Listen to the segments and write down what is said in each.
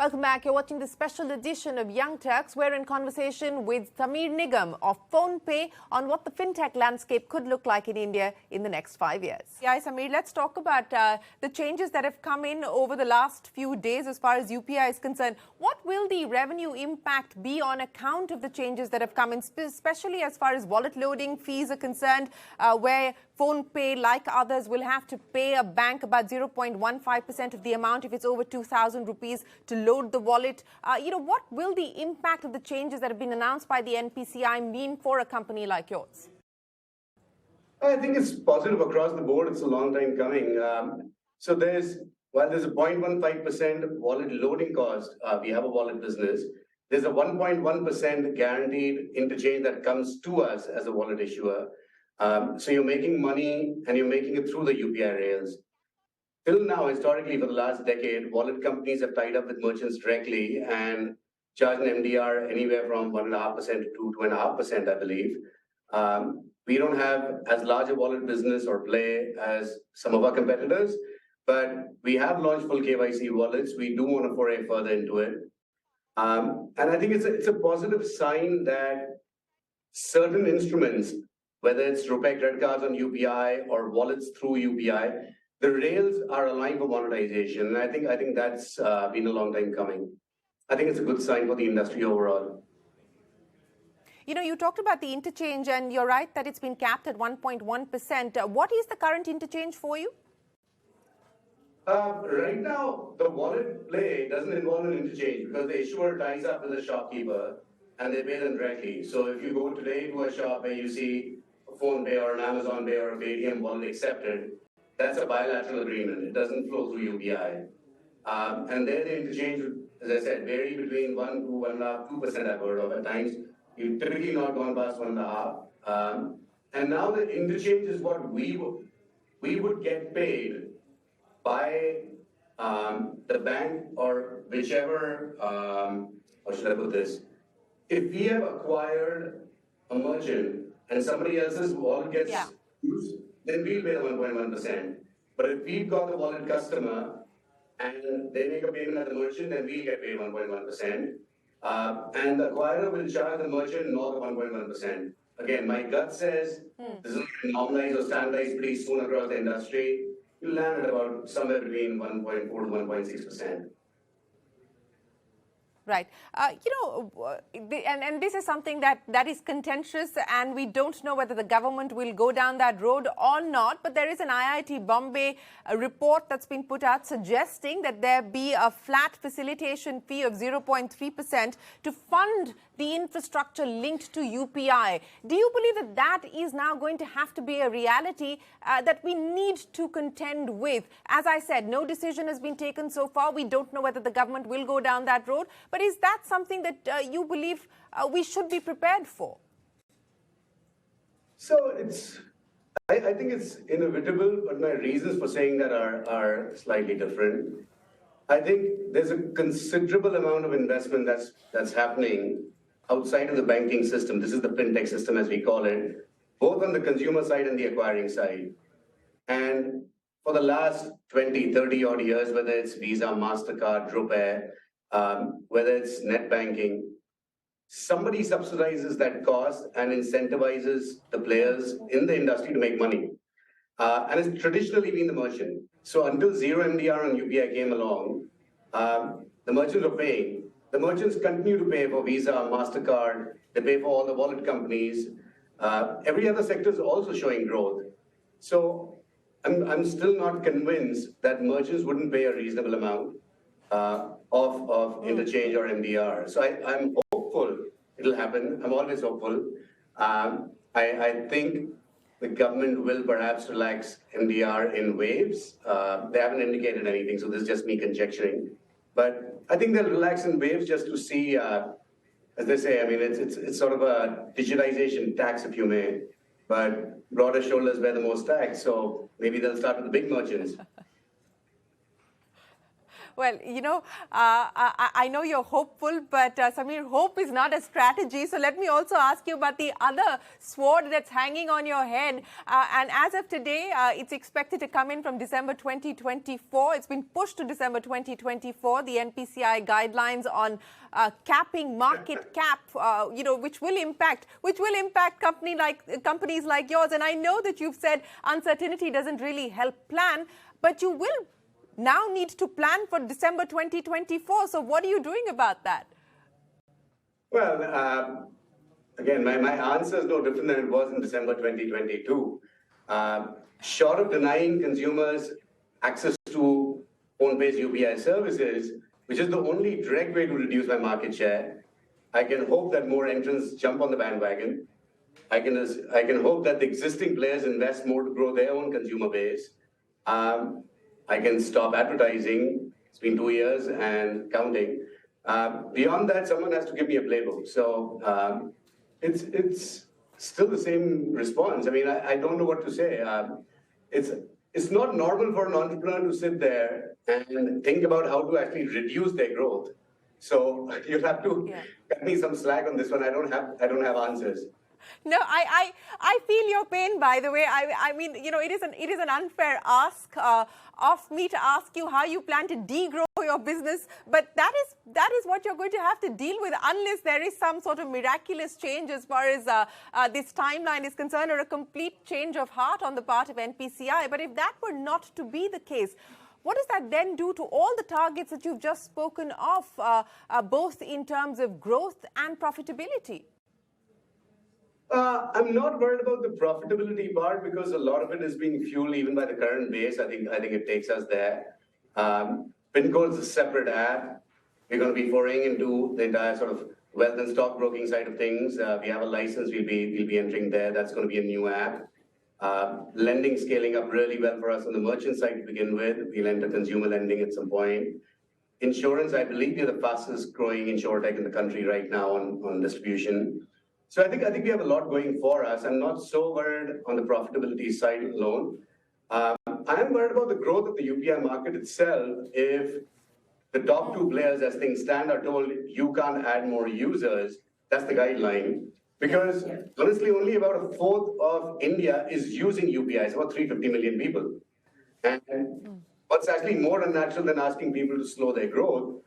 Welcome back. You're watching the special edition of Young Turks. We're in conversation with Nigam of PhonePe on what the fintech landscape could look like in India in the next 5 years. Yeah, Samir, let's talk about the changes that have come in over the last few days as far as UPI is concerned. What will the revenue impact be on account of the changes that have come in, especially as far as wallet loading fees are concerned, where PhonePe, like others, will have to pay a bank about 0.15% of the amount if it's over 2,000 rupees to load the wallet. What will the impact of the changes that have been announced by the NPCI mean for a company like yours? I think it's positive across the board. It's a long time coming. While there's a 0.15% wallet loading cost, we have a wallet business, there's a 1.1% guaranteed interchange that comes to us as a wallet issuer. So you're making money and you're making it through the UPI rails. Till now, historically, for the last decade, wallet companies have tied up with merchants directly and charged an MDR anywhere from 1.5% to 2.5%, I believe. We don't have as large a wallet business or play as some of our competitors, but we have launched full KYC wallets. We do want to foray further into it. And I think it's a positive sign that certain instruments, whether it's RuPay credit cards on UPI or wallets through UPI, the rails are aligned for monetization. And I think that's been a long time coming. I think it's a good sign for the industry overall. You talked about the interchange, and you're right that it's been capped at 1.1%. What is the current interchange for you? Right now, the wallet play doesn't involve an interchange because the issuer ties up with the shopkeeper and they pay them directly. So if you go today to a shop where you see a PhonePe or an Amazon Pay or a Paytm wallet accepted, that's a bilateral agreement. It doesn't flow through UPI. And there the interchange, as I said, vary between 1 to 1.5%, 2% I've heard of at times. You've typically not gone past 1.5. And now the interchange is what we would get paid by the bank or whichever, how should I put this? If we have acquired a merchant and somebody else's wallet gets used, then we'll pay the 1.1%. But if we've got the wallet customer and they make a payment at the merchant, then we get paid 1.1%. And the acquirer will charge the merchant not the 1.1%. Again, my gut says this is normalized or standardized pretty soon across the industry. You land at about somewhere between 1.4 to 1.6%. Right. And this is something that is contentious, and we don't know whether the government will go down that road or not. But there is an IIT Bombay report that's been put out suggesting that there be a flat facilitation fee of 0.3% to fund the infrastructure linked to UPI. Do you believe that is now going to have to be a reality that we need to contend with? As I said, no decision has been taken so far. We don't know whether the government will go down that road. But is that something that you believe we should be prepared for? So I think it's inevitable, but my reasons for saying that are slightly different. I think there's a considerable amount of investment that's happening outside of the banking system. This is the fintech system, as we call it, both on the consumer side and the acquiring side. And for the last 20, 30 odd years, whether it's Visa, MasterCard, RuPay, whether it's net banking, somebody subsidizes that cost and incentivizes the players in the industry to make money. And it's traditionally been the merchant. So until zero MDR on UPI came along, the merchants were paying. The merchants continue to pay for Visa, MasterCard, they pay for all the wallet companies. Every other sector is also showing growth. So I'm still not convinced that merchants wouldn't pay a reasonable amount of interchange or MDR. So I'm hopeful it'll happen. I'm always hopeful. I think the government will perhaps relax MDR in waves. They haven't indicated anything, so this is just me conjecturing. But I think they'll relax in waves just to see, as they say, I mean, it's sort of a digitization tax, if you may, but broader shoulders bear the most tax. So maybe they'll start with the big merchants. Well, I know you're hopeful, but Samir, hope is not a strategy. So let me also ask you about the other sword that's hanging on your head. And as of today, it's expected to come in from December 2024. It's been pushed to December 2024. The NPCI guidelines on capping market cap, which will impact companies like yours. And I know that you've said uncertainty doesn't really help plan, but you will now need to plan for December 2024. So what are you doing about that? Well, again, my answer is no different than it was in December 2022. Short of denying consumers access to PhonePe's UPI services, which is the only direct way to reduce my market share, I can hope that more entrants jump on the bandwagon. I can hope that the existing players invest more to grow their own consumer base. I can stop advertising. It's been 2 years and counting. Beyond that, someone has to give me a playbook. So it's still the same response. I mean, I don't know what to say. It's not normal for an entrepreneur to sit there and think about how to actually reduce their growth. So you'll have to cut me some slack on this one. I don't have answers. No, I feel your pain, by the way. I mean, it is an unfair ask of me to ask you how you plan to degrow your business, but that is what you're going to have to deal with unless there is some sort of miraculous change as far as this timeline is concerned, or a complete change of heart on the part of NPCI. But if that were not to be the case, what does that then do to all the targets that you've just spoken of, both in terms of growth and profitability? I'm not worried about the profitability part because a lot of it is being fueled even by the current base. I think it takes us there. PIN code is a separate app. We're going to be foraying into the entire sort of wealth and stockbroking side of things. We have a license. We'll be entering there. That's going to be a new app. Lending scaling up really well for us on the merchant side to begin with. We'll enter consumer lending at some point. Insurance, I believe we're the fastest growing insurtech in the country right now on distribution. So I think we have a lot going for us. I'm not so worried on the profitability side alone. I am worried about the growth of the UPI market itself. If the top two players, as things stand, are told you can't add more users, that's the guideline. Because honestly, only about a fourth of India is using UPI. It's about 350 million people. And what's actually more unnatural than asking people to slow their growth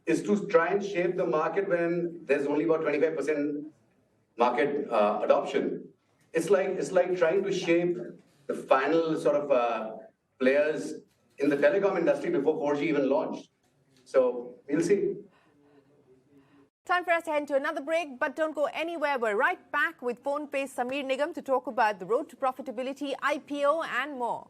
is to try and shape the market when there's only about 25% market adoption. It's like trying to shape the final sort of players in the telecom industry before 4G even launched. So we'll see. Time for us to head to another break, but don't go anywhere. We're right back with PhonePe's Samir Nigam to talk about the road to profitability, IPO and more.